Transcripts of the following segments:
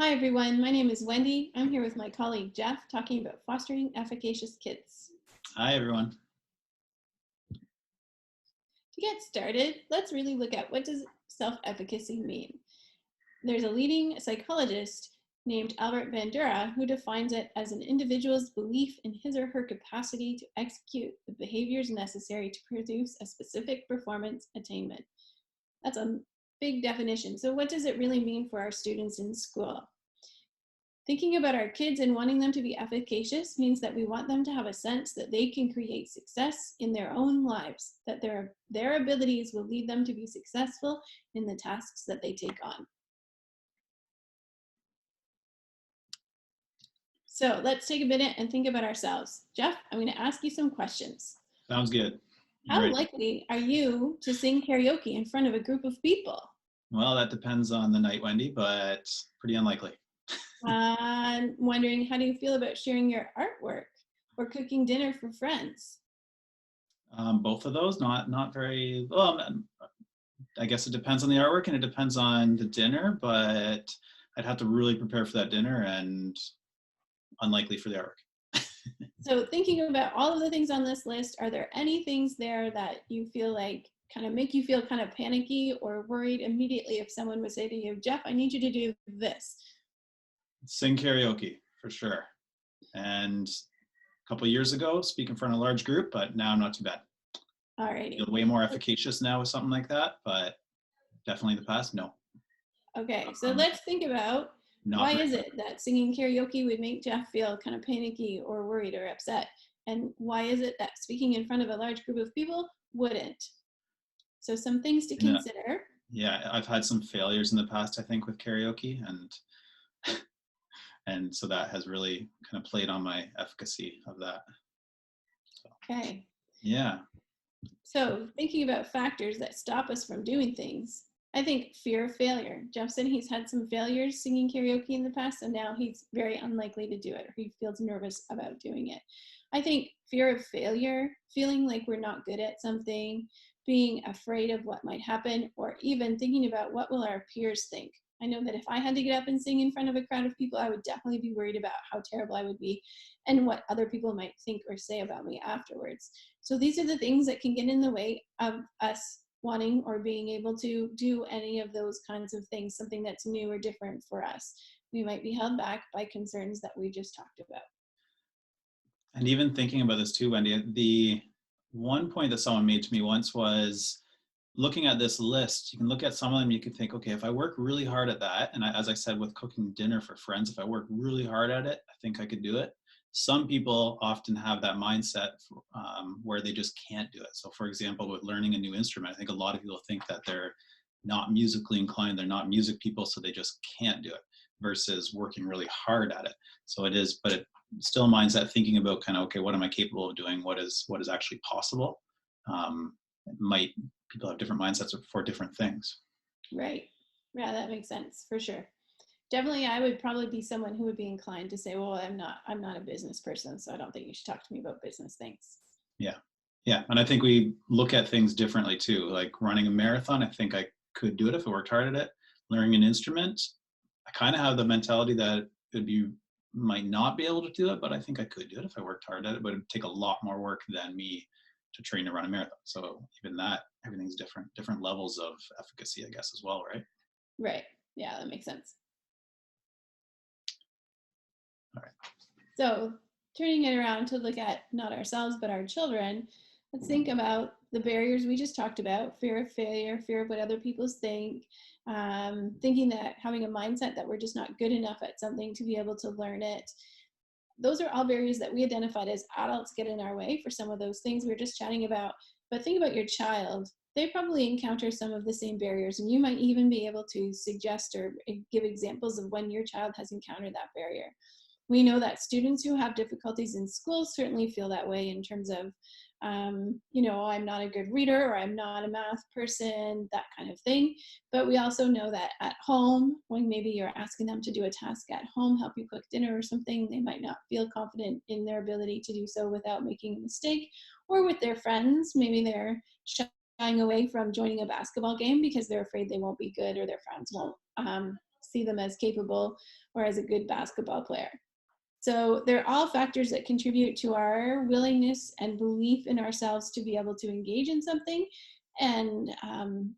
Hi everyone, my name is Wendy. I'm here with my colleague Jeff talking about fostering efficacious kids. Hi, everyone. To get started, let's really look at what does self-efficacy mean. There's a leading psychologist named Albert Bandura who defines it as an individual's belief in his or her capacity to execute the behaviors necessary to produce a specific performance attainment. That's a big definition. So what does it really mean for our students in school? Thinking about our kids and wanting them to be efficacious means that we want them to have a sense that they can create success in their own lives, that their abilities will lead them to be successful in the tasks that they take on. So let's take a minute and think about ourselves. Jeff, I'm going to ask you some questions. Sounds good. How Right. likely are you to sing karaoke in front of a group of people? Well, that depends on the night, Wendy, but pretty unlikely. I'm wondering, how do you feel about sharing your artwork or cooking dinner for friends? Both of those, not very well. I guess it depends on the artwork and it depends on the dinner, but I'd have to really prepare for that dinner and unlikely for the artwork. So thinking about all of the things on this list, are there any things there that you feel like kind of make you feel kind of panicky or worried immediately if someone would say to you, Jeff, I need you to do this? Sing karaoke for sure. And a couple of years ago, speak in front of a large group, but now not too bad. Alrighty. Feel way more efficacious now with something like that, but definitely in the past, no. Okay, so let's think about Not why very is good. it that singing karaoke would make Jeff feel kind of panicky or worried or upset? And why is it that speaking in front of a large group of people wouldn't? So some things to And, consider. yeah, I've had some failures in the past, I think, with karaoke, and so that has really kind of played on my efficacy of that. So, Okay. yeah. So thinking about factors that stop us from doing things, I think fear of failure. Jeff said he's had some failures singing karaoke in the past, and now he's very unlikely to do it, or he feels nervous about doing it. I think fear of failure, feeling like we're not good at something, being afraid of what might happen, or even thinking about what will our peers think. I know that if I had to get up and sing in front of a crowd of people, I would definitely be worried about how terrible I would be and what other people might think or say about me afterwards. So these are the things that can get in the way of us wanting or being able to do any of those kinds of things, something that's new or different for us. We might be held back by concerns that we just talked about. And even thinking about this too, Wendy, the one point that someone made to me once was looking at this list, you can look at some of them, you can think, okay, if I work really hard at that, and as I said, with cooking dinner for friends, if I work really hard at it, I think I could do it. Some people often have that mindset where they just can't do it. So for example, with learning a new instrument, I think a lot of people think that they're not musically inclined, they're not music people, so they just can't do it versus working really hard at it. So it is, but it still mindset thinking about kind of, okay, what am I capable of doing? What is actually possible? Might people have different mindsets for different things. Right. Yeah, that makes sense for sure. Definitely, I would probably be someone who would be inclined to say, well, I'm not a business person, so I don't think you should talk to me about business things. Yeah. Yeah. And I think we look at things differently too. Like running a marathon, I think I could do it if I worked hard at it. Learning an instrument, I kind of have the mentality that it'd be might not be able to do it, but I think I could do it if I worked hard at it, but it'd take a lot more work than me to train to run a marathon. So even that, everything's different levels of efficacy, I guess, as well, right? Right. Yeah, that makes sense. All right. So turning it around to look at not ourselves, but our children, let's think about the barriers we just talked about: fear of failure, fear of what other people think, thinking that having a mindset that we're just not good enough at something to be able to learn it. Those are all barriers that we identified as adults get in our way for some of those things we were just chatting about. But think about your child. They probably encounter some of the same barriers, and you might even be able to suggest or give examples of when your child has encountered that barrier. We know that students who have difficulties in school certainly feel that way in terms of, I'm not a good reader, or I'm not a math person, that kind of thing. But we also know that at home, when maybe you're asking them to do a task at home, help you cook dinner or something, they might not feel confident in their ability to do so without making a mistake. Or with their friends, maybe they're shying away from joining a basketball game because they're afraid they won't be good or their friends won't see them as capable or as a good basketball player. So they're all factors that contribute to our willingness and belief in ourselves to be able to engage in something. And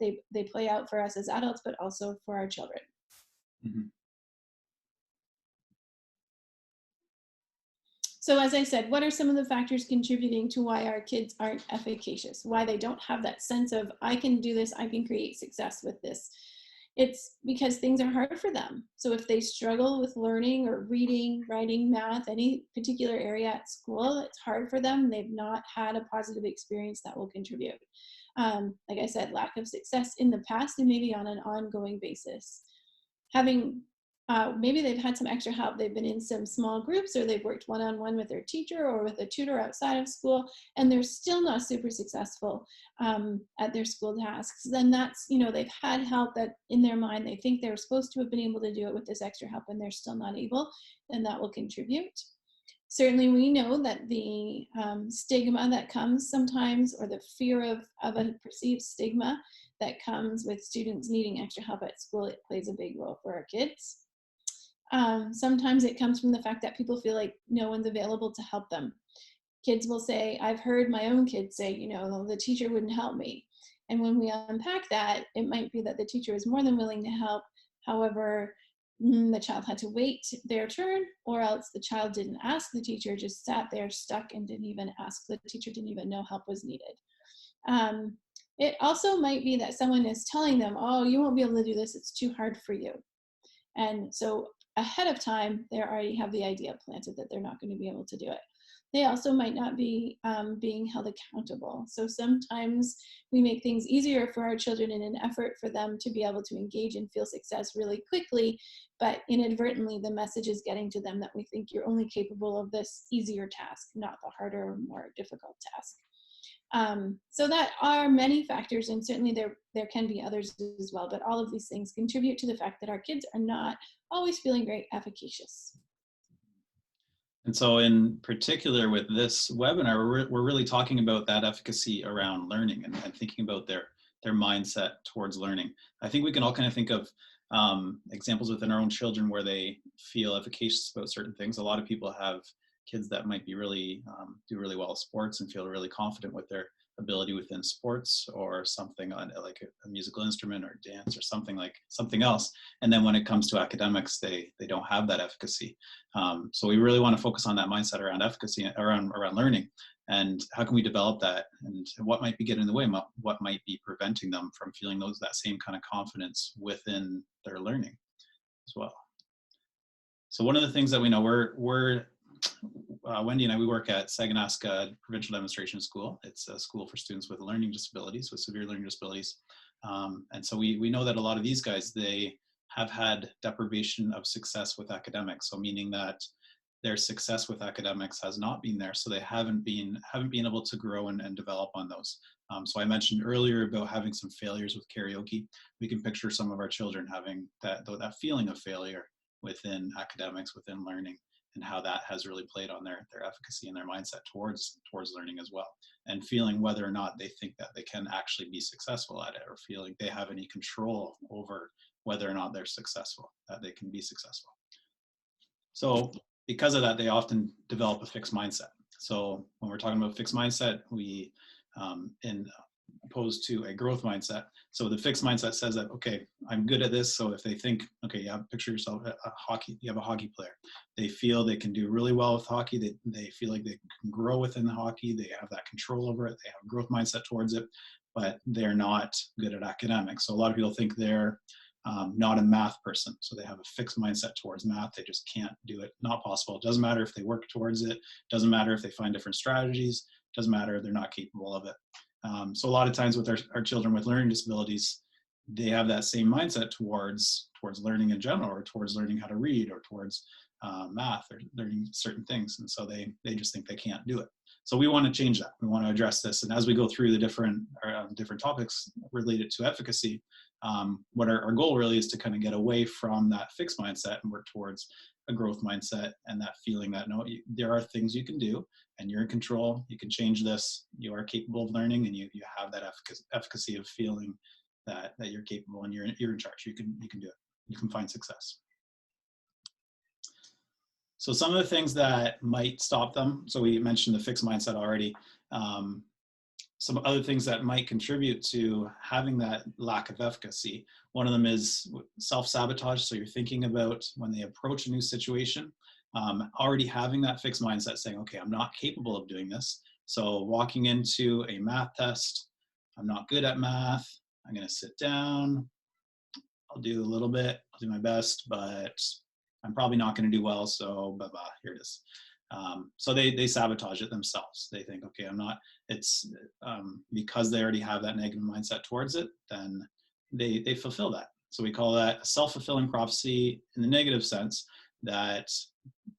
they play out for us as adults, but also for our children. Mhm. So as I said, what are some of the factors contributing to why our kids aren't efficacious? Why they don't have that sense of, I can do this, I can create success with this? It's because things are hard for them. So if they struggle with learning or reading, writing, math, any particular area at school, it's hard for them. They've not had a positive experience that will contribute. Like I said, lack of success in the past and maybe on an ongoing basis. Having maybe they've had some extra help. They've been in some small groups, or they've worked one-on-one with their teacher or with a tutor outside of school, and they're still not super successful at their school tasks. Then that's, they've had help that in their mind they think they're supposed to have been able to do it with this extra help, and they're still not able, and that will contribute. Certainly, we know that the stigma that comes sometimes, or the fear of a perceived stigma that comes with students needing extra help at school, it plays a big role for our kids. Sometimes it comes from the fact that people feel like no one's available to help them. Kids will say, I've heard my own kids say, the teacher wouldn't help me. And when we unpack that, it might be that the teacher is more than willing to help. However, the child had to wait their turn, or else the child didn't ask the teacher, just sat there stuck and didn't even ask the teacher, didn't even know help was needed. It also might be that someone is telling them, oh, you won't be able to do this, it's too hard for you. And so ahead of time, they already have the idea planted that they're not going to be able to do it. They also might not be being held accountable. So sometimes we make things easier for our children in an effort for them to be able to engage and feel success really quickly, but inadvertently the message is getting to them that we think you're only capable of this easier task, not the harder, more difficult task. So that are many factors, and certainly there can be others as well, but all of these things contribute to the fact that our kids are not always feeling very efficacious. And so in particular with this webinar, we're really talking about that efficacy around learning and thinking about their mindset towards learning. I think we can all kind of think of examples within our own children where they feel efficacious about certain things. A lot of people have kids that might be really do really well at sports and feel really confident with their ability within sports, or something on like a musical instrument or dance or something else. And then when it comes to academics, they don't have that efficacy. So we really want to focus on that mindset around efficacy, around learning, and how can we develop that, and what might be getting in the way, what might be preventing them from feeling that same kind of confidence within their learning as well. So one of the things that we know, we're Wendy and I, we work at Sagonaska Provincial Demonstration School. It's a school for students with learning disabilities, with severe learning disabilities. And so we know that a lot of these guys, they have had deprivation of success with academics. So meaning that their success with academics has not been there. So they haven't been able to grow and develop on those. So I mentioned earlier about having some failures with karaoke. We can picture some of our children having that feeling of failure within academics, within learning, and how that has really played on their efficacy and their mindset towards learning as well, and feeling whether or not they think that they can actually be successful at it, or feeling they have any control over whether or not they're successful, that they can be successful. So because of that, they often develop a fixed mindset. So when we're talking about fixed mindset, we in opposed to a growth mindset. So the fixed mindset says that, okay, I'm good at this. So if they think, okay, picture yourself you have a hockey player. They feel they can do really well with hockey. They feel like they can grow within the hockey. They have that control over it. They have a growth mindset towards it, but they're not good at academics. So a lot of people think they're not a math person. So they have a fixed mindset towards math. They just can't do it. Not possible. It doesn't matter if they work towards it. Doesn't matter if they find different strategies. Doesn't matter. They're not capable of it. So a lot of times with our children with learning disabilities, they have that same mindset towards learning in general, or towards learning how to read, or towards math, or learning certain things. And so they just think they can't do it. So we want to change that. We want to address this. And as we go through the different topics related to efficacy, what our goal really is to kind of get away from that fixed mindset and work towards a growth mindset, and that feeling that there are things you can do, and you're in control. You can change this. You are capable of learning, and you have that efficacy of feeling that you're capable, and you're in charge. You can do it. you can find success. So some of the things that might stop them, so we mentioned the fixed mindset already. Some other things that might contribute to having that lack of efficacy. One of them is self-sabotage. So you're thinking about when they approach a new situation, already having that fixed mindset saying, okay, I'm not capable of doing this. So walking into a math test, I'm not good at math. I'm going to sit down. I'll do a little bit. I'll do my best, but I'm probably not going to do well. So blah, here it is. So they sabotage it themselves. They think, okay, I'm not, it's because they already have that negative mindset towards it, then they fulfill that. So we call that a self-fulfilling prophecy in the negative sense, that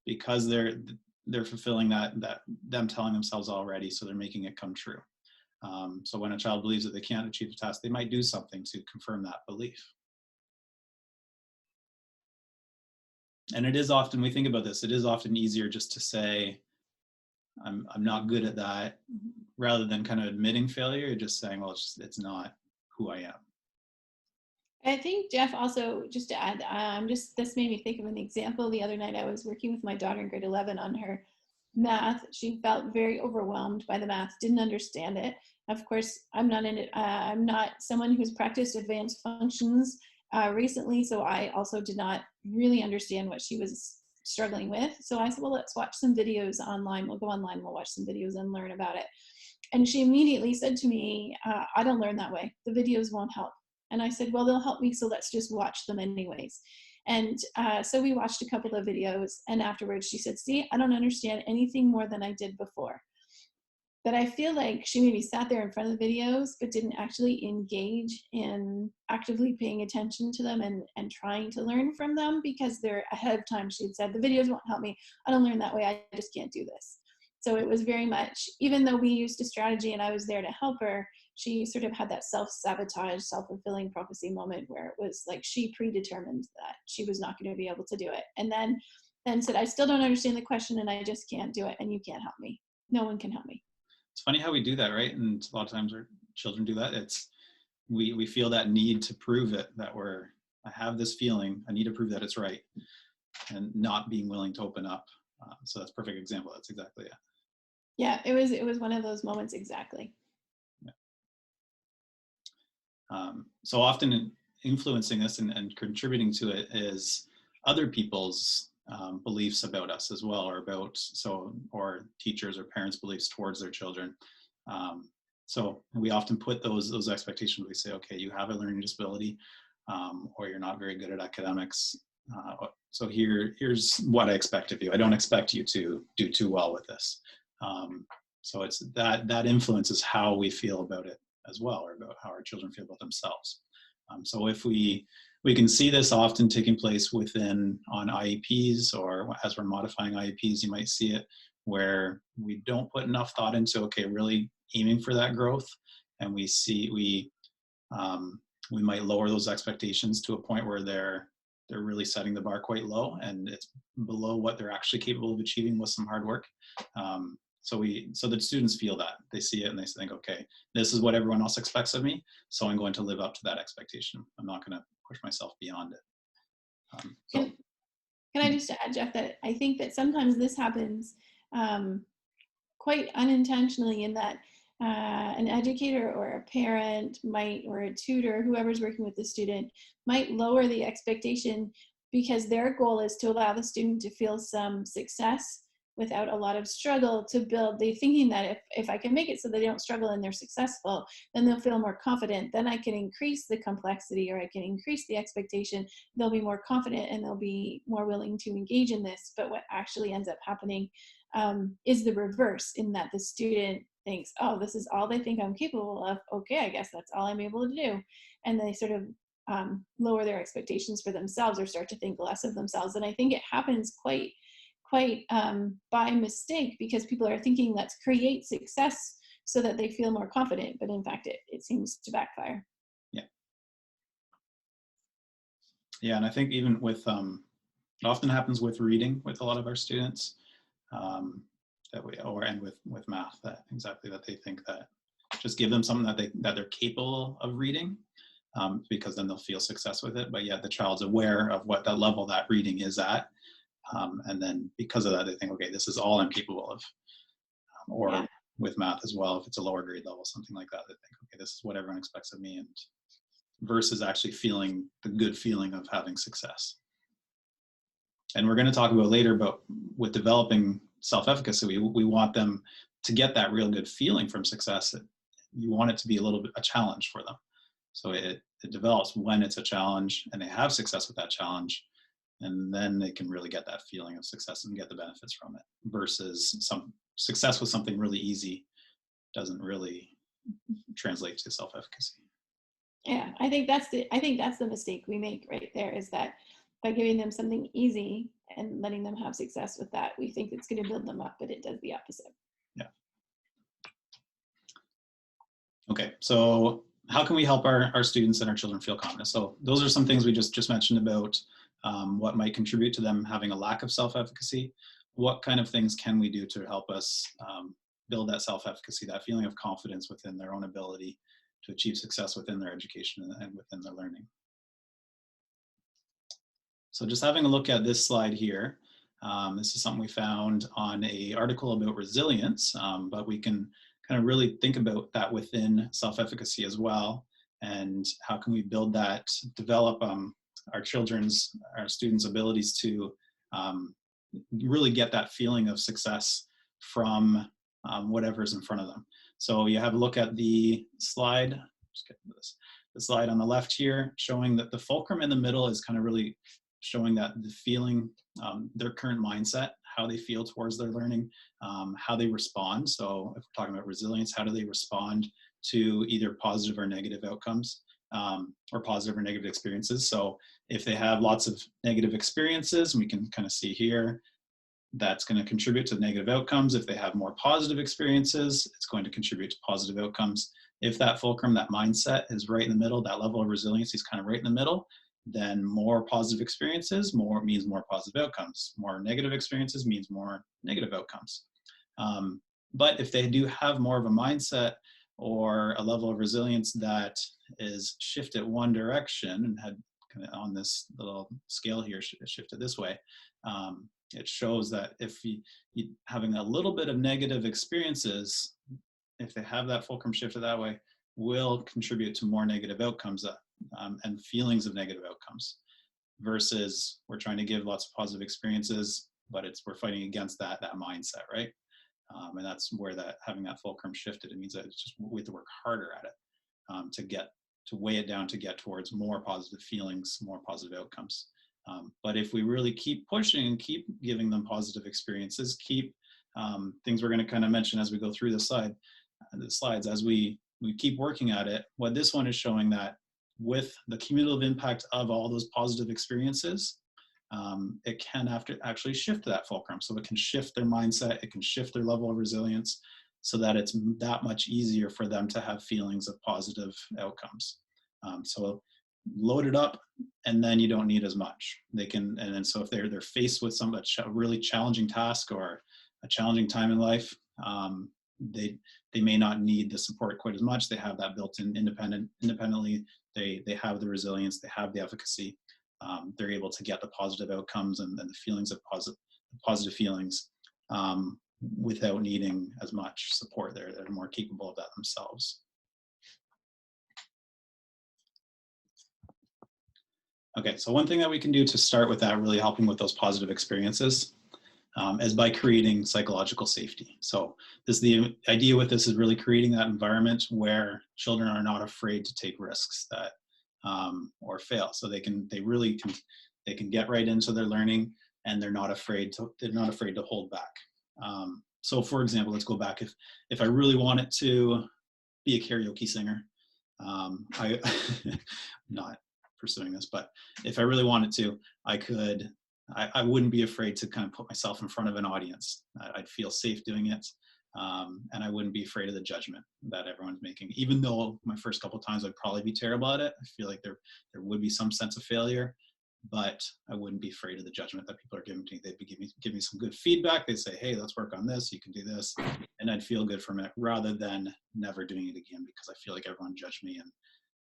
because they're fulfilling that them telling themselves already, so they're making it come true. So when a child believes that they can't achieve a task, they might do something to confirm that belief. And it is often, we think about this, it is often easier just to say, I'm not good at that, rather than kind of admitting failure, just saying, well, it's not who I am. I think, Jeff, also just to add, this made me think of an example. The other night I was working with my daughter in grade 11 on her math. She felt very overwhelmed by the math, didn't understand it. Of course, I'm not someone who's practiced advanced functions recently, so I also did not really understand what she was struggling with. So I said, well, let's watch some videos online. We'll go online, we'll watch some videos and learn about it. And she immediately said to me, I don't learn that way. The videos won't help. And I said, well, they'll help me, so let's just watch them anyways. And so we watched a couple of videos, and afterwards she said, see, I don't understand anything more than I did before. But I feel like she maybe sat there in front of the videos, but didn't actually engage in actively paying attention to them and trying to learn from them, because they're ahead of time. She had said, the videos won't help me. I don't learn that way. I just can't do this. So it was very much, even though we used a strategy and I was there to help her, she sort of had that self-sabotage, self-fulfilling prophecy moment where it was like she predetermined that she was not going to be able to do it. And then said, I still don't understand the question and I just can't do it, and you can't help me. No one can help me. It's funny how we do that, right? And a lot of times our children do that. It's we feel that need to prove it, that I have this feeling, I need to prove that it's right, and not being willing to open up. So that's a perfect example. That's exactly it. Yeah, it was one of those moments, exactly. Yeah. So often influencing this and contributing to it is other people's beliefs about us as well, or teachers or parents' beliefs towards their children. So we often put those expectations. We say, okay, you have a learning disability, or you're not very good at academics. So here's what I expect of you. I don't expect you to do too well with this. So it's that influences how we feel about it as well, or about how our children feel about themselves. So if we can see this often taking place on IEPs, or as we're modifying IEPs, you might see it where we don't put enough thought into, okay, really aiming for that growth, and we might lower those expectations to a point where they're really setting the bar quite low, and it's below what they're actually capable of achieving with some hard work. So the students feel that, they see it and they think, okay, this is what everyone else expects of me, so I'm going to live up to that expectation. I'm not going to push myself beyond it. Can I just add, Jeff, that I think that sometimes this happens quite unintentionally, in that an educator or a parent or a tutor, whoever's working with the student, might lower the expectation because their goal is to allow the student to feel some success without a lot of struggle, to build. They're thinking that if I can make it so they don't struggle and they're successful, then they'll feel more confident. Then I can increase the complexity, or I can increase the expectation. They'll be more confident and they'll be more willing to engage in this. But what actually ends up happening is the reverse, in that the student thinks, oh, this is all they think I'm capable of. Okay, I guess that's all I'm able to do. And they sort of lower their expectations for themselves, or start to think less of themselves. And I think it happens quite by mistake, because people are thinking, let's create success so that they feel more confident. But in fact, it seems to backfire. Yeah, and I think even with, it often happens with reading with a lot of our students, and with math, that they think that just give them something that they're capable of reading, because then they'll feel success with it. But yet the child's aware of what that level that reading is at. And then because of that, they think, okay, this is all I'm capable of. Or Yeah. with math as well, if it's a lower grade level, something like that, they think, okay, this is what everyone expects of me, and versus actually feeling the good feeling of having success. And we're going to talk about later, but with developing self-efficacy, we want them to get that real good feeling from success. You want it to be a little bit a challenge for them. So it develops when it's a challenge and they have success with that challenge, and then they can really get that feeling of success and get the benefits from it, versus some success with something really easy doesn't really translate to self-efficacy. Yeah, I think that's the mistake we make right there, is that by giving them something easy and letting them have success with that, we think it's going to build them up, but it does the opposite. Yeah. Okay, so how can we help our students and our children feel confident? So those are some things we just mentioned about what might contribute to them having a lack of self-efficacy. What kind of things can we do to help us build that self-efficacy, that feeling of confidence within their own ability to achieve success within their education and within their learning? So just having a look at this slide here, this is something we found on an article about resilience, but we can kind of really think about that within self-efficacy as well, and how can we build that, develop our students' abilities to really get that feeling of success from whatever's in front of them. So you have a look at the slide, just get to this. The slide on the left here, showing that the fulcrum in the middle is kind of really showing that the feeling, their current mindset, how they feel towards their learning, how they respond. So if we're talking about resilience, how do they respond to either positive or negative outcomes, or positive or negative experiences? So if they have lots of negative experiences, we can kind of see here, that's going to contribute to negative outcomes. If they have more positive experiences, it's going to contribute to positive outcomes. If that fulcrum, that mindset is right in the middle, that level of resilience is kind of right in the middle, then more positive experiences means more positive outcomes. More negative experiences means more negative outcomes. But if they do have more of a mindset or a level of resilience that is shifted one direction, and had kind of on this little scale here shifted this way, it shows that if you having a little bit of negative experiences, if they have that fulcrum shifted that way, will contribute to more negative outcomes and feelings of negative outcomes, versus we're trying to give lots of positive experiences, but we're fighting against that mindset, right? And that's where having that fulcrum shifted, it means that it's just we have to work harder at it to weigh it down to get towards more positive feelings, more positive outcomes. But if we really keep pushing and keep giving them positive experiences, keep things we're going to kind of mention as we go through the slides, as we keep working at it, what this one is showing, that with the cumulative impact of all those positive experiences, it can actually shift that fulcrum. So it can shift their mindset, it can shift their level of resilience, so that it's that much easier for them to have feelings of positive outcomes. So load it up, and then you don't need as much. And then so if they're faced with a really challenging task or a challenging time in life, they may not need the support quite as much. They have that built in independently. They have the resilience, they have the efficacy. They're able to get the positive outcomes and the feelings of positive feelings without needing as much support. They're more capable of that themselves. Okay, so one thing that we can do to start with that, really helping with those positive experiences, is by creating psychological safety. So the idea with this is really creating that environment where children are not afraid to take risks or fail. So they can get right into their learning, and they're not afraid to hold back. So for example, let's go back. If I really wanted to be a karaoke singer, I not pursuing this, but if I really wanted to, I wouldn't be afraid to kind of put myself in front of an audience. I'd feel safe doing it. And I wouldn't be afraid of the judgment that everyone's making. Even though my first couple of times I'd probably be terrible at it, I feel like there would be some sense of failure, but I wouldn't be afraid of the judgment that people are giving to me. They'd give me some good feedback. They'd say, hey, let's work on this. You can do this. And I'd feel good from it, rather than never doing it again because I feel like everyone judged me, and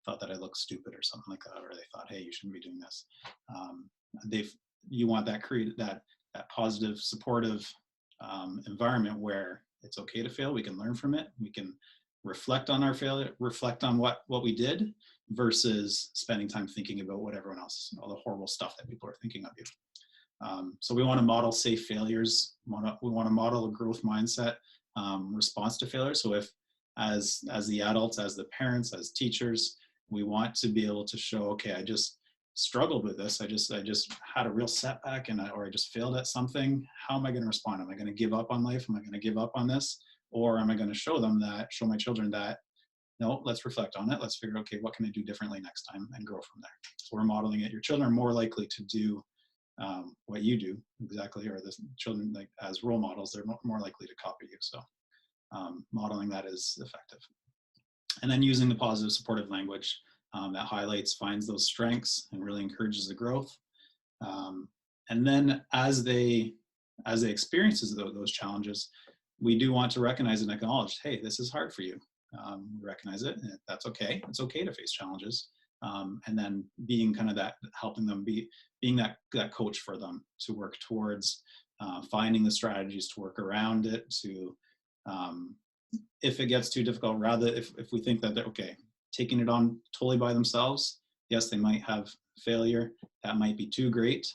thought that I looked stupid or something like that, or they thought, hey, you shouldn't be doing this. Um, you want that that positive, supportive environment where it's okay to fail. We can learn from it. We can reflect on our failure, reflect on what we did, versus spending time thinking about what everyone else, all the horrible stuff that people are thinking of you. So we want to model safe failures. We want to model a growth mindset response to failure. So if, as the adults, as the parents, as teachers, we want to be able to show, okay, I just struggled with this. I just had a real setback, or I just failed at something. How am I going to respond? Am I going to give up on life? Am I going to give up on this? Or am I going to show my children that, no, let's reflect on it. Let's figure out, okay, what can I do differently next time, and grow from there. So we're modeling it. Your children are more likely to do what you do exactly, or the children, like, as role models, they're more likely to copy you. So modeling that is effective. And then using the positive supportive language that highlights, finds those strengths, and really encourages the growth. And then as they experience those challenges, we do want to recognize and acknowledge, hey, this is hard for you. Recognize it, and that's okay. It's okay to face challenges. And then being kind of that, helping them being that coach for them to work towards finding the strategies to work around it, to if it gets too difficult, rather if we think that they're okay, taking it on totally by themselves, yes, they might have failure. That might be too great.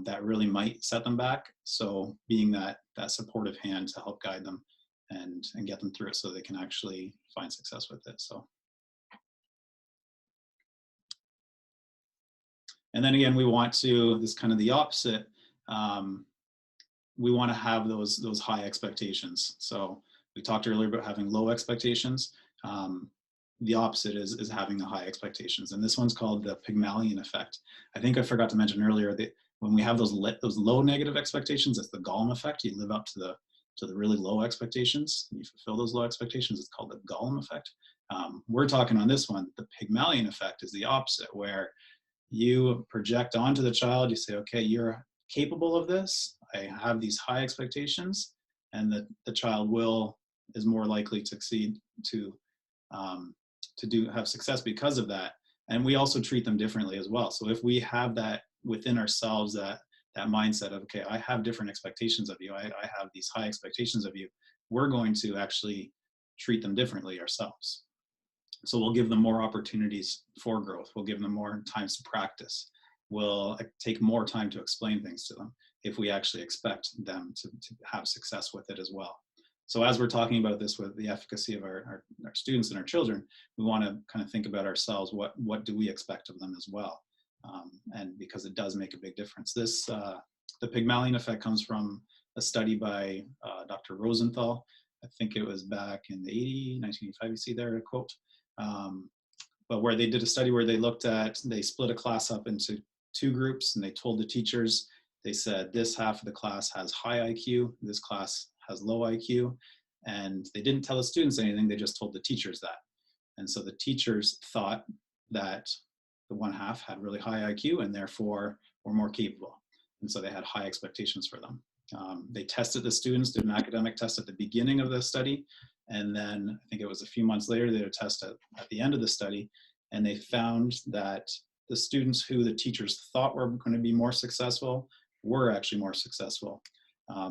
That really might set them back. So being that supportive hand to help guide them and get them through it so they can actually find success with it. So. And then again, we want to, this kind of the opposite, we want to have those high expectations. So we talked earlier about having low expectations. The opposite is having the high expectations. And this one's called the Pygmalion effect. I think I forgot to mention earlier that when we have those low negative expectations, it's the Gollum effect. You live up to the really low expectations, and you fulfill those low expectations. It's called the Gollum effect. We're talking on this one, the Pygmalion effect is the opposite, where you project onto the child, you say, okay, you're capable of this. I have these high expectations, and the child is more likely to succeed, to have success because of that. And we also treat them differently as well. So if we have that within ourselves, that mindset of, okay, I have different expectations of you, I have these high expectations of you, we're going to actually treat them differently ourselves. So we'll give them more opportunities for growth. We'll give them more times to practice. We'll take more time to explain things to them if we actually expect them to have success with it as well. So as we're talking about this with the efficacy of our students and our children, we want to kind of think about ourselves. What do we expect of them as well? And because it does make a big difference. The Pygmalion effect comes from a study by Dr. Rosenthal. I think it was back in the 1985, you see there a quote. But where they did a study where they split a class up into two groups, and they told the teachers, they said, this half of the class has high IQ, this class has low IQ. And they didn't tell the students anything, they just told the teachers that. And so the teachers thought that the one half had really high IQ and therefore were more capable. And so they had high expectations for them. They tested the students, did an academic test at the beginning of the study. And then I think it was a few months later, they did a test at the end of the study. And they found that the students who the teachers thought were going to be more successful were actually more successful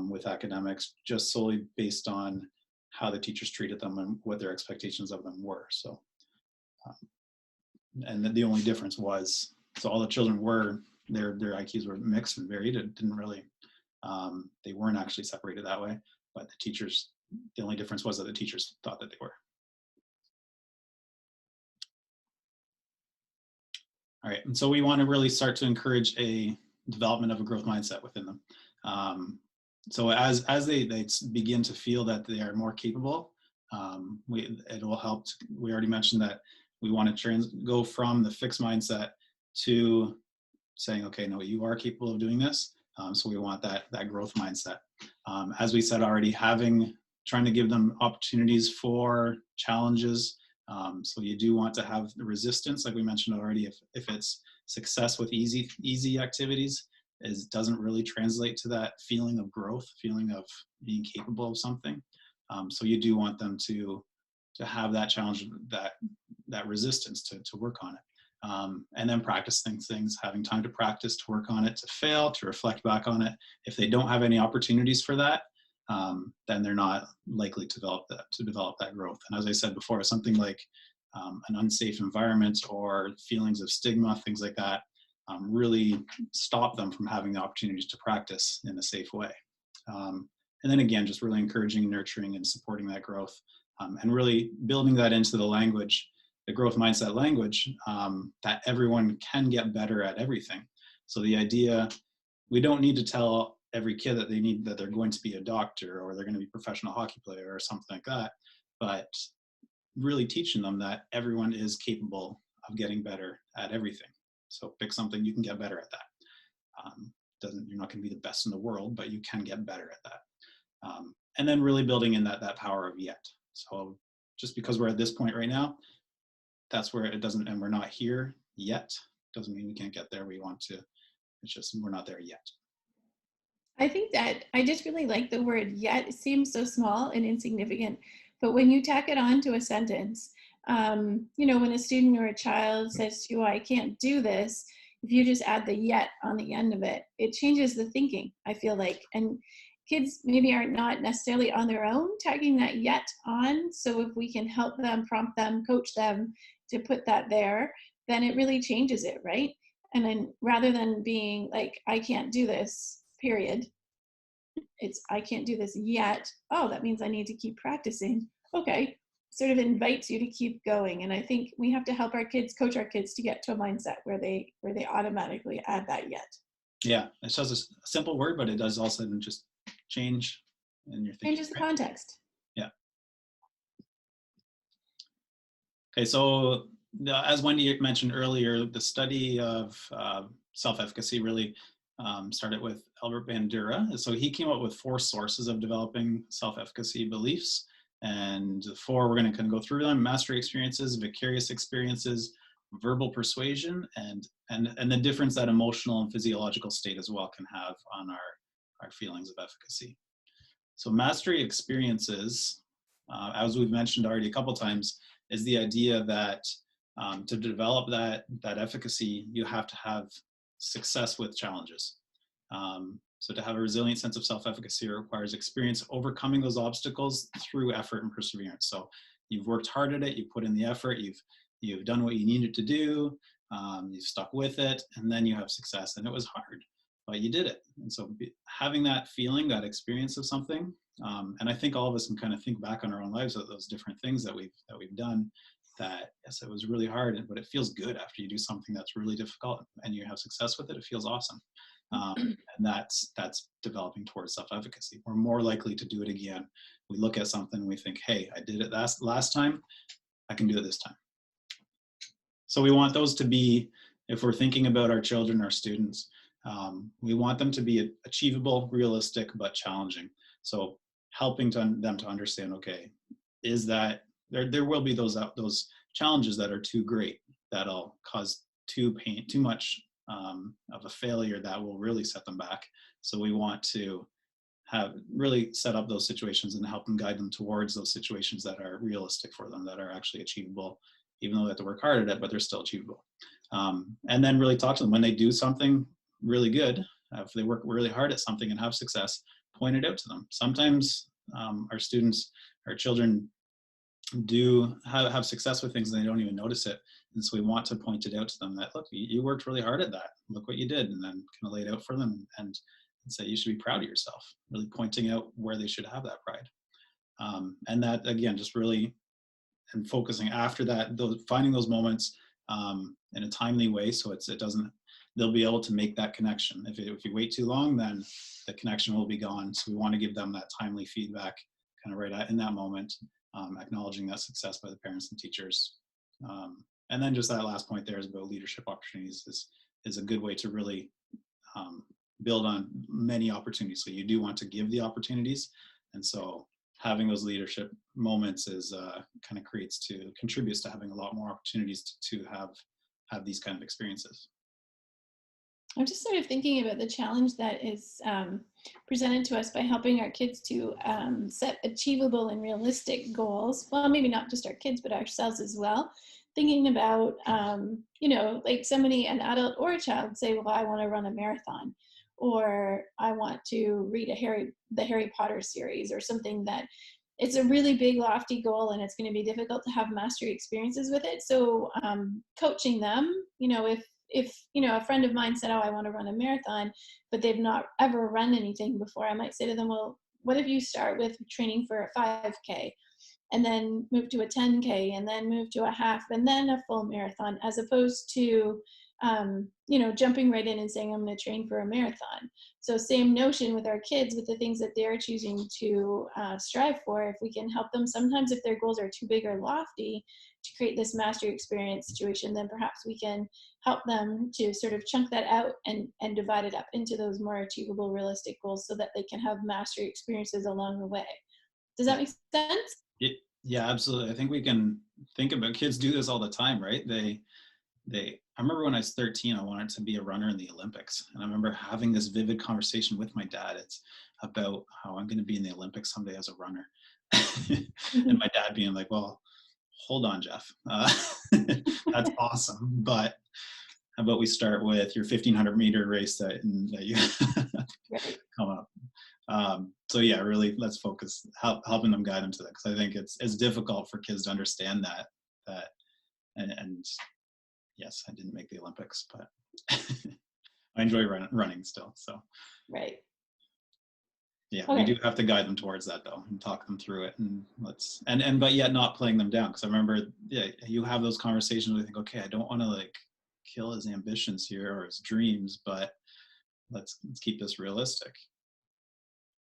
with academics, just solely based on how the teachers treated them and what their expectations of them were. So, and the only difference was, so all the children their IQs were mixed and varied. It didn't really, they weren't actually separated that way, but the only difference was that the teachers thought that they were. All right, and so we want to really start to encourage a development of a growth mindset within them. So as they begin to feel that they are more capable, it will help. We already mentioned that we want to go from the fixed mindset to saying, okay, no, you are capable of doing this. So we want that growth mindset. As we said already, trying to give them opportunities for challenges. So you do want to have the resistance, like we mentioned already. If it's success with easy activities, it doesn't really translate to that feeling of growth, feeling of being capable of something. So you do want them to to have that challenge, that resistance to work on it. And then practice things, having time to practice, to work on it, to fail, to reflect back on it. If they don't have any opportunities for that, then they're not likely to develop that growth. And as I said before, something like an unsafe environment or feelings of stigma, things like that, really stop them from having the opportunities to practice in a safe way. And then again, just really encouraging, nurturing, and supporting that growth, and really building that into the language, the growth mindset language, that everyone can get better at everything. So the idea, we don't need to tell every kid that they're going to be a doctor or they're going to be a professional hockey player or something like that, but really teaching them that everyone is capable of getting better at everything. So pick something, you can get better at that. You're not going to be the best in the world, but you can get better at that. And then really building in that power of yet. So just because we're at this point right now, that's where it doesn't, and we're not here yet, doesn't mean we can't get there. We want to, it's just we're not there yet. I think that I just really like the word yet. It seems so small and insignificant, but when you tack it on to a sentence, when a student or a child says to you, I can't do this, if you just add the yet on the end of it, it changes the thinking, I feel like. And kids maybe are not necessarily on their own tagging that yet on. So if we can help them, prompt them, coach them to put that there, then it really changes it, right? And then rather than being like, I can't do this, period, it's I can't do this yet. Oh, that means I need to keep practicing. Okay. Sort of invites you to keep going. And I think we have to help our kids, coach our kids to get to a mindset where they automatically add that yet. Yeah, it's just a simple word, but it does also just change in your thinking. Changes the context. Yeah. Okay, so as Wendy mentioned earlier, the study of self-efficacy really started with Albert Bandura. So he came up with 4 sources of developing self-efficacy beliefs. And the 4, we're going to kind of go through them: mastery experiences, vicarious experiences, verbal persuasion, and the difference that emotional and physiological state as well can have on our feelings of efficacy. So mastery experiences, as we've mentioned already a couple times, is the idea that to develop that efficacy, you have to have success with challenges. So to have a resilient sense of self-efficacy requires experience overcoming those obstacles through effort and perseverance. So you've worked hard at it, you put in the effort, you've done what you needed to do, you've stuck with it, and then you have success. And it was hard, but you did it. And so having that feeling, that experience of something, and I think all of us can kind of think back on our own lives of those different things that we've done, that yes, it was really hard, but it feels good after you do something that's really difficult and you have success with it. It feels awesome. And that's developing towards self-efficacy. We're more likely to do it again. We look at something and we think, hey, I did it last time, I can do it this time. So we want those to be, if we're thinking about our children, our students, we want them to be achievable, realistic, but challenging. So helping them to understand, okay, is that there will be those challenges that are too great, that'll cause too much of a failure that will really set them back. So we want to really set up those situations and help them, guide them towards those situations that are realistic for them, that are actually achievable, even though they have to work hard at it, but they're still achievable. And then really talk to them when they do something really good. If they work really hard at something and have success, point it out to them. Sometimes our students, our children do have success with things and they don't even notice it. And so we want to point it out to them that, look, you worked really hard at that. Look what you did. And then kind of lay it out for them and say, you should be proud of yourself, really pointing out where they should have that pride. And that, again, just really, and focusing after that, finding those moments in a timely way, so it doesn't, they'll be able to make that connection. If you wait too long, then the connection will be gone. So we want to give them that timely feedback kind of right in that moment, acknowledging that success by the parents and teachers. And then just that last point there is about leadership opportunities is a good way to really build on many opportunities. So you do want to give the opportunities. And so having those leadership moments is kind of contributes to having a lot more opportunities to have these kind of experiences. I'm just sort of thinking about the challenge that is presented to us by helping our kids to set achievable and realistic goals. Well, maybe not just our kids, but ourselves as well. Thinking about, like somebody, an adult or a child, say, "Well, I want to run a marathon," or "I want to read the Harry Potter series," or something that it's a really big, lofty goal, and it's going to be difficult to have mastery experiences with it. So, coaching them, if a friend of mine said, "Oh, I want to run a marathon," but they've not ever run anything before, I might say to them, "Well, what if you start with training for a 5K, and then move to a 10K, and then move to a half, and then a full marathon," as opposed to jumping right in and saying, "I'm going to train for a marathon." So same notion with our kids, with the things that they're choosing to strive for. If we can help them, sometimes if their goals are too big or lofty to create this mastery experience situation, then perhaps we can help them to sort of chunk that out and divide it up into those more achievable, realistic goals so that they can have mastery experiences along the way. Does Yeah. that make sense? Yeah, absolutely. I think we can think about, kids do this all the time, right? I remember when I was 13, I wanted to be a runner in the Olympics. And I remember having this vivid conversation with my dad. It's about how I'm going to be in the Olympics someday as a runner. And my dad being like, well, hold on, Jeff. That's awesome. But how about we start with your 1500-meter race that you Right. come up. So yeah, really, let's focus helping them guide them to that, because I think it's difficult for kids to understand that and yes, I didn't make the Olympics, but I enjoy running still. So Right. yeah, we do Okay. have to guide them towards that though, and talk them through it, and but yet not playing them down. Because I remember, yeah, you have those conversations where you think, okay, I don't want to like kill his ambitions here or his dreams, but let's keep this realistic.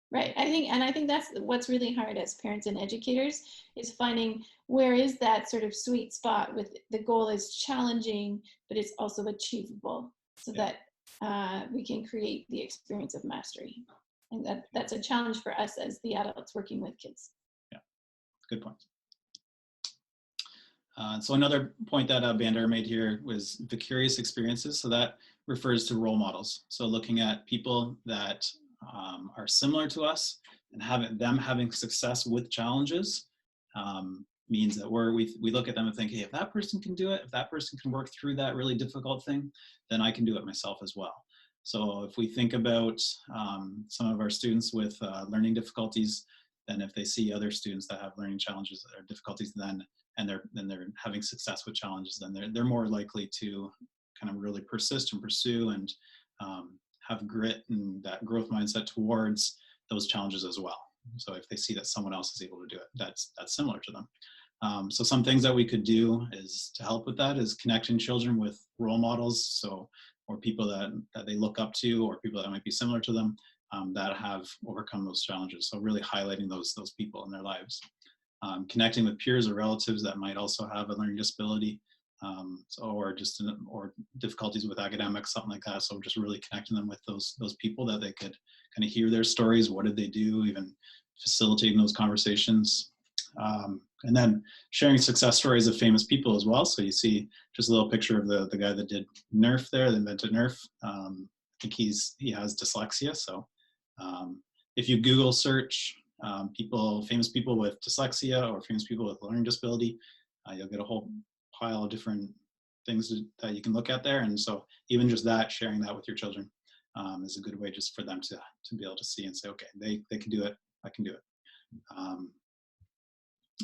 Right. I think that's what's really hard as parents and educators, is finding where is that sort of sweet spot with the goal is challenging, but it's also achievable, so Yeah, that we can create the experience of mastery. And that's a challenge for us as the adults working with kids. yeah, good point. So another point that Bandar made here was vicarious experiences. So that refers to role models. So looking at people that are similar to us and having success with challenges means that we look at them and think, hey, if that person can do it, if that person can work through that really difficult thing, then I can do it myself as well. So if we think about some of our students with learning difficulties, then if they see other students that have learning challenges or difficulties, then they're having success with challenges, then they're more likely to kind of really persist and pursue and have grit and that growth mindset towards those challenges as well. So if they see that someone else is able to do it, that's similar to them. So some things that we could do is to help with that is connecting children with role models, so or people that they look up to, or people that might be similar to them, that have overcome those challenges. So really highlighting those people in their lives. Connecting with peers or relatives that might also have a learning disability, or difficulties with academics, something like that. So just really connecting them with those people that they could kind of hear their stories. What did they do? Even facilitating those conversations. And then sharing success stories of famous people as well. So you see just a little picture of the guy that did Nerf there, that invented Nerf. I think he has dyslexia. So if you Google search famous people with dyslexia or famous people with learning disability, you'll get a whole pile of different things that you can look at there. And so even just that, sharing that with your children is a good way just for them to be able to see and say, okay, they can do it, I can do it.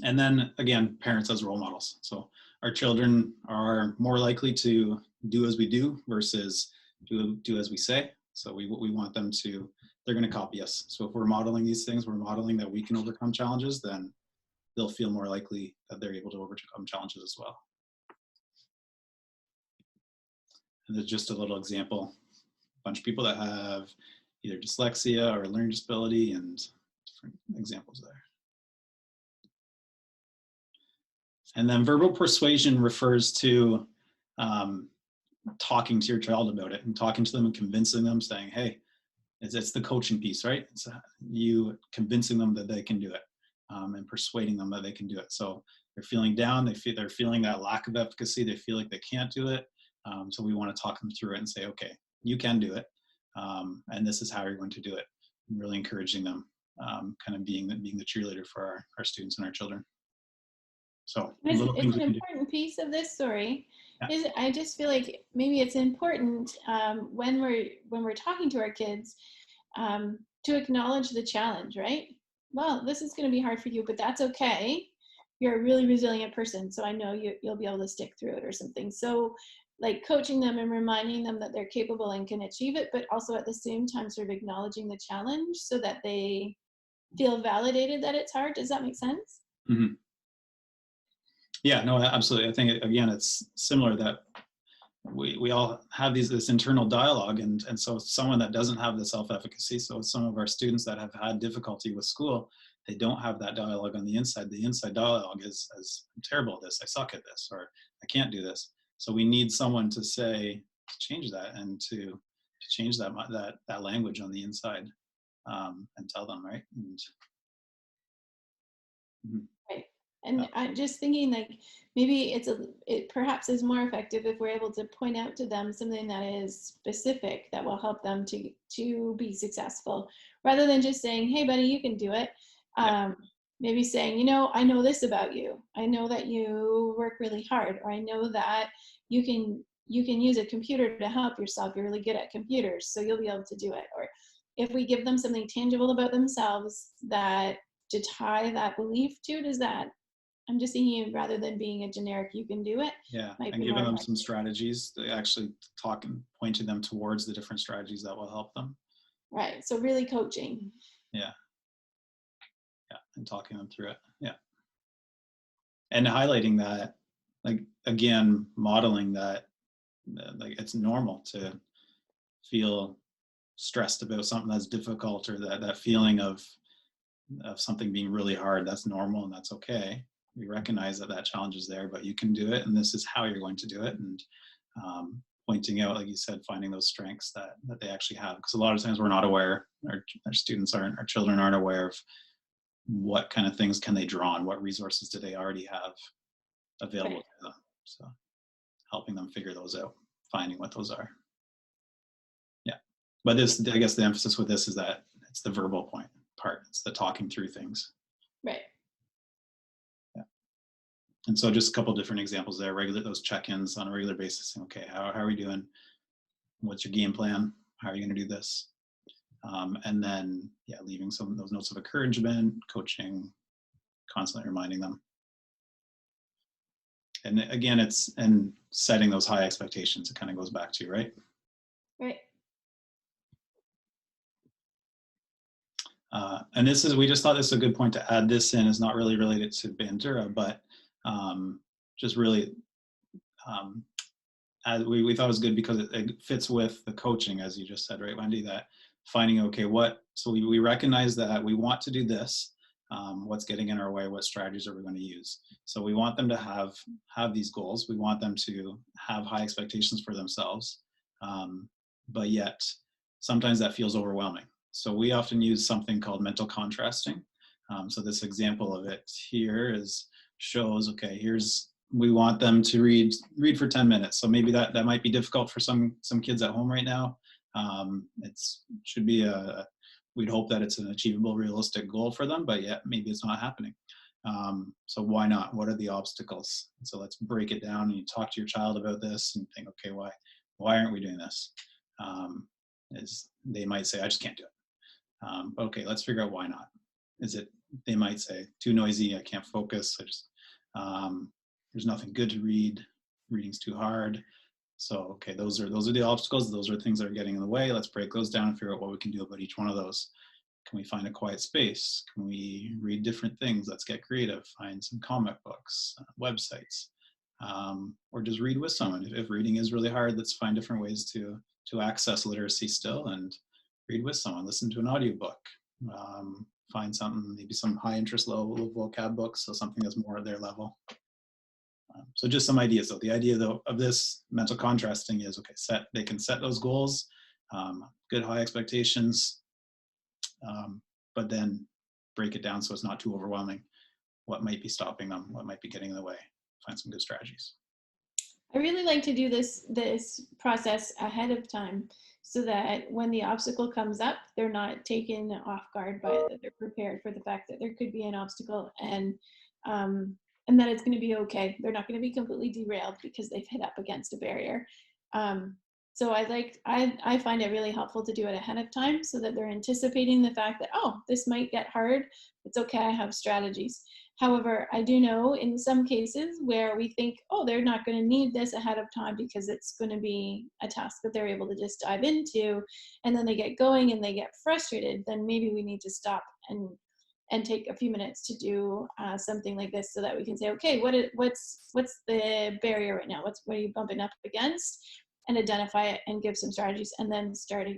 And then again, parents as role models. So our children are more likely to do as we do versus do as we say. So we want them to, they're going to copy us. So if we're modeling these things, we're modeling that we can overcome challenges, then they'll feel more likely that they're able to overcome challenges as well. And there's just a little example, a bunch of people that have either dyslexia or learning disability, and different examples there. And then verbal persuasion refers to talking to your child about it and talking to them and convincing them, saying, hey, it's the coaching piece, right? It's you convincing them that they can do it, and persuading them that they can do it. So they're feeling down, they're feeling that lack of efficacy, they feel like they can't do it. So we want to talk them through it and say, okay, you can do it, and this is how you're going to do it. And really encouraging them, kind of being the cheerleader for our students and our children. So little It's things an we can do. important piece of this story. Yeah. Is I just feel like maybe it's important when we're talking to our kids to acknowledge the challenge, right? Well, this is going to be hard for you, but that's okay. You're a really resilient person, so I know you'll be able to stick through it or something. So, like coaching them and reminding them that they're capable and can achieve it, but also at the same time, sort of acknowledging the challenge so that they feel validated that it's hard. Does that make sense? Mhm. Yeah, no, absolutely. I think again, it's similar that we all have this internal dialogue, and so someone that doesn't have the self-efficacy, so some of our students that have had difficulty with school, they don't have that dialogue on the inside. The inside dialogue is I'm terrible at this, I suck at this, or I can't do this. So we need someone to say, to change that, and to change that language on the inside, and tell them, right. And mhm, Right. uh, And I'm just thinking like maybe it perhaps is more effective if we're able to point out to them something that is specific that will help them to be successful rather than just saying, "Hey buddy, you can do it." yeah, Um, maybe saying, "You know, I know this about you. I know that you work really hard, or I know that you can use a computer to help yourself. You're really good at computers, so you'll be able to do it." Or if we give them something tangible about themselves that to tie that belief to, does that, I'm just thinking rather than being a generic you can do it, yeah, might and be more giving them some effective. strategies to actually talk and pointing them towards the different strategies that will help them. Right, so really coaching. Yeah, yeah, and talking them through it. Yeah, and highlighting that, like again, modeling that, like it's normal to feel stressed about something that's difficult, or that feeling of something being really hard. That's normal, and that's okay. We recognize that challenge is there, but you can do it, and this is how you're going to do it. And pointing out, like you said, finding those strengths that they actually have, because a lot of times we're not aware. Our students aren't, our children aren't aware of what kind of things can they draw on, what resources do they already have available Right, to them. So helping them figure those out, finding what those are. Yeah. But this, I guess the emphasis with this is that it's the verbal part. It's the talking through things. right, Yeah. And so just a couple different examples there, those check-ins on a regular basis. Okay, how are we doing? What's your game plan? How are you going to do this? And then, yeah, leaving some of those notes of encouragement, coaching, constantly reminding them. And again, and setting those high expectations. It kind of goes back to, right? right. And we just thought this is a good point to add this in. Is not really related to Bandura, but just really, we thought it was good because it fits with the coaching, as you just said, right, Wendy, that finding, okay, so we recognize that we want to do this, what's getting in our way, what strategies are we going to use. So we want them to have these goals. We want them to have high expectations for themselves, but yet sometimes that feels overwhelming. So we often use something called mental contrasting. So this example of it here shows, okay, we want them to read for 10 minutes. So maybe that might be difficult for some kids at home right now. Should be we'd hope that it's an achievable, realistic goal for them, but yet maybe it's not happening. So why not? What are the obstacles? So let's break it down, and you talk to your child about this and think, okay, why aren't we doing this? They might say, I just can't do it. Okay, let's figure out why not. They might say, too noisy, I can't focus, there's nothing good to read, reading's too hard. So, okay, those are the obstacles, those are things that are getting in the way. Let's break those down and figure out what we can do about each one of those. Can we find a quiet space? Can we read different things? Let's get creative, find some comic books, websites, or just read with someone. If reading is really hard, let's find different ways to access literacy still, and read with someone, listen to an audiobook, find something, maybe some high interest, low vocab books, so something that's more at their level. So just some ideas though. The idea though of this mental contrasting is, okay, they can set those goals, good high expectations, but then break it down so it's not too overwhelming. What might be stopping them? What might be getting in the way? Find some good strategies. I really like to do this process ahead of time so that when the obstacle comes up, they're not taken off guard by it, that they're prepared for the fact that there could be an obstacle um, and that it's going to be okay. They're not going to be completely derailed because they've hit up against a barrier. Um, so I find it really helpful to do it ahead of time so that they're anticipating the fact that, oh, this might get hard. It's okay. I have strategies. However, I do know in some cases where we think, oh, they're not going to need this ahead of time because it's going to be a task that they're able to just dive into, and then they get going and they get frustrated, then maybe we need to stop and take a few minutes to do something like this so that we can say, okay, what's the barrier right now? What are you bumping up against? And identify it and give some strategies and then start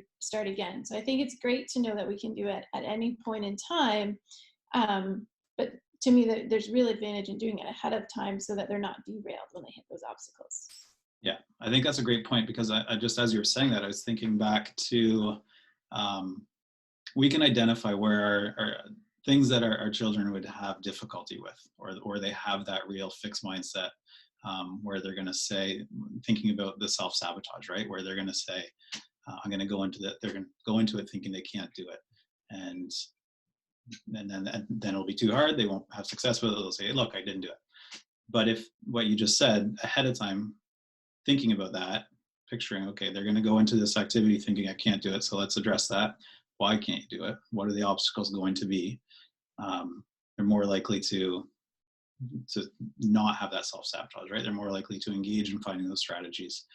again. So I think it's great to know that we can do it at any point in time. But to me, there's real advantage in doing it ahead of time so that they're not derailed when they hit those obstacles. Yeah, I think that's a great point, because I just, as you were saying that, I was thinking back to, we can identify where our things that our children would have difficulty with, or they have that real fixed mindset, where they're going to say, thinking about the self-sabotage, right? Where they're going to say, I'm going to go into that, they're going to go into it thinking they can't do it. And then it'll be too hard. They won't have success with it. They'll say, look, I didn't do it. But if what you just said ahead of time, thinking about that, picturing, okay, they're going to go into this activity thinking I can't do it. So let's address that. Why can't you do it? What are the obstacles going to be? They're more likely to not have that self-sabotage, right? They're more likely to engage in finding those strategies,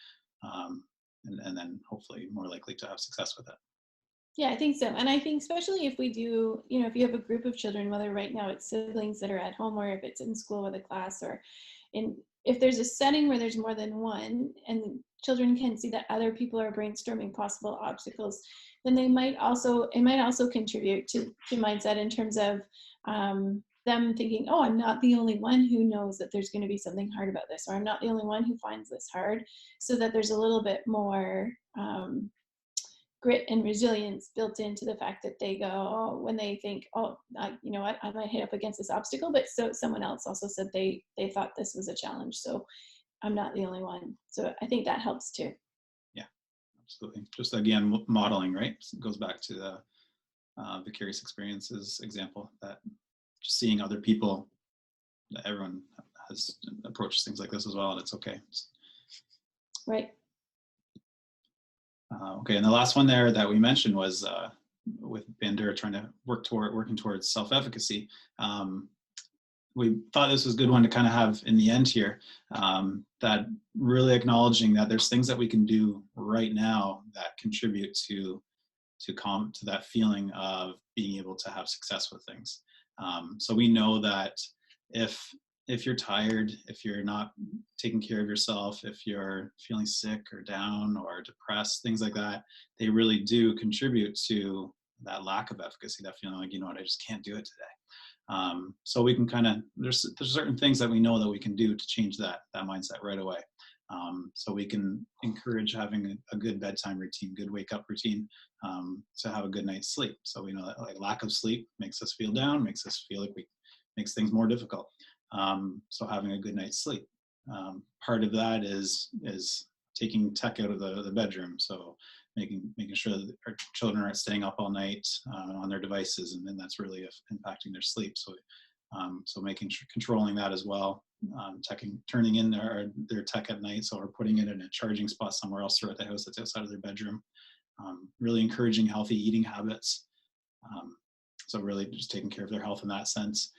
and then hopefully more likely to have success with it. Yeah, I think so. And I think especially if we do, if you have a group of children, whether right now it's siblings that are at home or if it's in school with a class, or if there's a setting where there's more than one and children can see that other people are brainstorming possible obstacles, then it might also contribute to mindset in terms of them thinking, oh, I'm not the only one who knows that there's going to be something hard about this, or I'm not the only one who finds this hard, so that there's a little bit more grit and resilience built into the fact that they go, oh, when they think, oh, you know what, I might hit up against this obstacle, but so someone else also said they thought this was a challenge, so I'm not the only one. So I think that helps too. Yeah, absolutely. Just again, modeling, right? It goes back to the vicarious experiences example, that just seeing other people, that everyone has approached things like this as well, and it's okay. Right. Okay, and the last one there that we mentioned was with Bandura trying to working towards self-efficacy. We thought this was a good one to kind of have in the end here, that really acknowledging that there's things that we can do right now that contribute to that feeling of being able to have success with things. So we know that if you're tired, if you're not taking care of yourself, if you're feeling sick or down or depressed, things like that, they really do contribute to that lack of efficacy, that feeling like, you know what, I just can't do it today. So we can kind of, there's certain things that we know that we can do to change that mindset right away. So we can encourage having a good bedtime routine, good wake up routine, to have a good night's sleep. So we know that like lack of sleep makes us feel down, makes us feel like makes things more difficult. So having a good night's sleep. Part of that is taking tech out of the bedroom. So making sure that our children aren't staying up all night on their devices, and then that's really impacting their sleep. So so making sure controlling that as well. Turning in their tech at night, so we're putting it in a charging spot somewhere else throughout the house that's outside of their bedroom. Really encouraging healthy eating habits. So really just taking care of their health in that sense.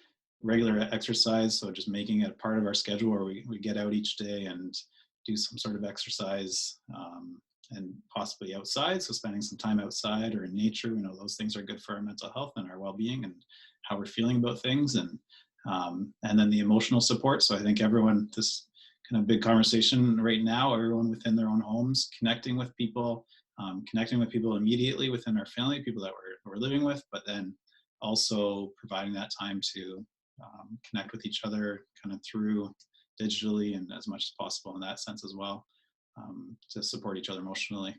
Regular exercise, so just making it a part of our schedule where we get out each day and do some sort of exercise, and possibly outside, so spending some time outside or in nature. We know those things are good for our mental health and our well-being and how we're feeling about things. And then the emotional support. So I think everyone, this kind of big conversation right now, everyone within their own homes, connecting with people immediately within our family, people that we're living with, but then also providing that time to connect with each other kind of through digitally and as much as possible in that sense as well, to support each other emotionally.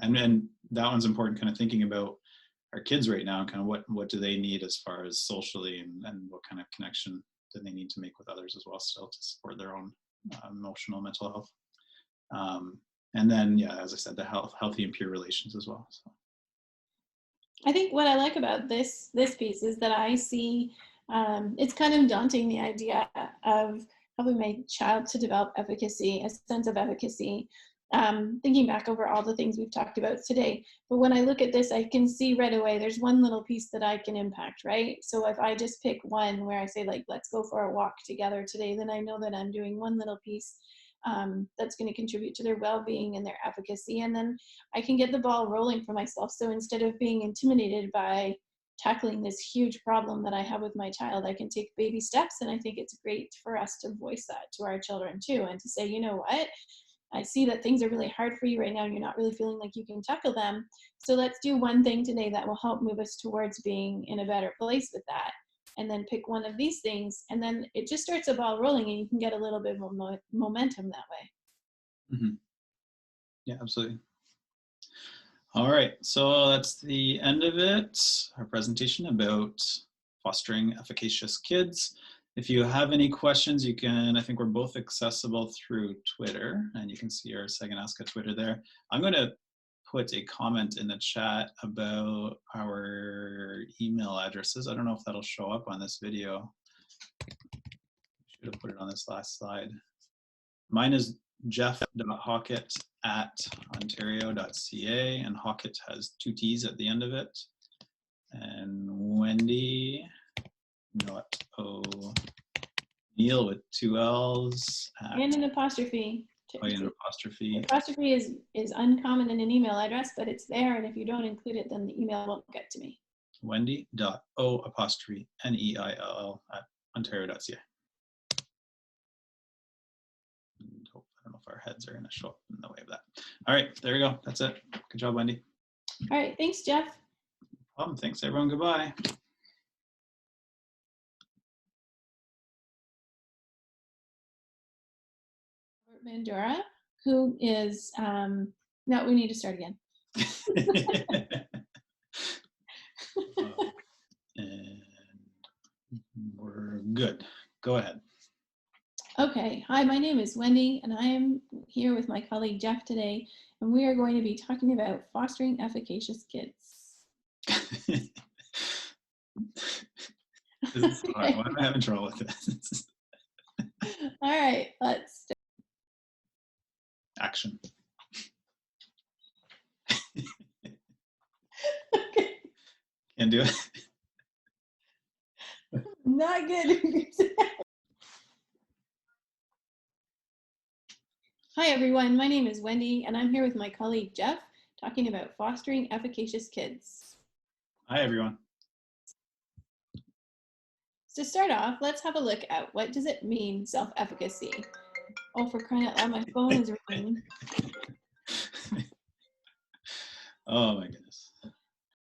And then that one's important, kind of thinking about our kids right now, kind of what do they need as far as socially, and what kind of connection do they need to make with others as well still to support their own emotional mental health. And then, yeah, as I said, the healthy and pure relations as well. So. I think what I like about this piece is that I see it's kind of daunting, the idea of helping my child to develop efficacy, a sense of efficacy. Thinking back over all the things we've talked about today, but when I look at this, I can see right away there's one little piece that I can impact, right? So if I just pick one where I say, like, let's go for a walk together today, then I know that I'm doing one little piece that's going to contribute to their well-being and their efficacy, and then I can get the ball rolling for myself. So instead of being intimidated by tackling this huge problem that I have with my child, I can take baby steps. And I think it's great for us to voice that to our children too, and to say, you know what, I see that things are really hard for you right now and you're not really feeling like you can tackle them. So let's do one thing today that will help move us towards being in a better place with that. And then pick one of these things, and then it just starts a ball rolling, and you can get a little bit more momentum that way. Mm-hmm. Yeah, absolutely. All right, so that's the end of it, our presentation about fostering efficacious kids. If you have any questions, you can, I think we're both accessible through Twitter, and you can see our Sagonaska Twitter there. I'm going to put a comment in the chat about our email addresses. I don't know if that'll show up on this video. Should have put it on this last slide. Mine is jeff.hockett@ontario.ca, and Hockett has 2 T's at the end of it. And Wendy.O'Neill with 2 L's. And an apostrophe. An apostrophe. The apostrophe is uncommon in an email address, but it's there, and if you don't include it, then the email won't get to me. Wendy.O'_NEILL@ontario.ca. I don't know if our heads are going to show up in the way of that. All right, there we go. That's it. Good job, Wendy. All right, thanks, Jeff. No problem. Thanks, everyone. Goodbye. Mandura, who is, no, we need to start again. And we're good. Go ahead. Okay, hi, my name is Wendy, and I am here with my colleague Jeff today, and we are going to be talking about fostering efficacious kids. This is so hard. Why am I having trouble with this? All right, let's start. Action. Okay. Can't do it. Not good. Hi, everyone. My name is Wendy, and I'm here with my colleague Jeff, talking about fostering efficacious kids. Hi, everyone. To start off, let's have a look at what does it mean, self-efficacy. Oh, for crying out loud, my phone is ringing. Oh, my goodness.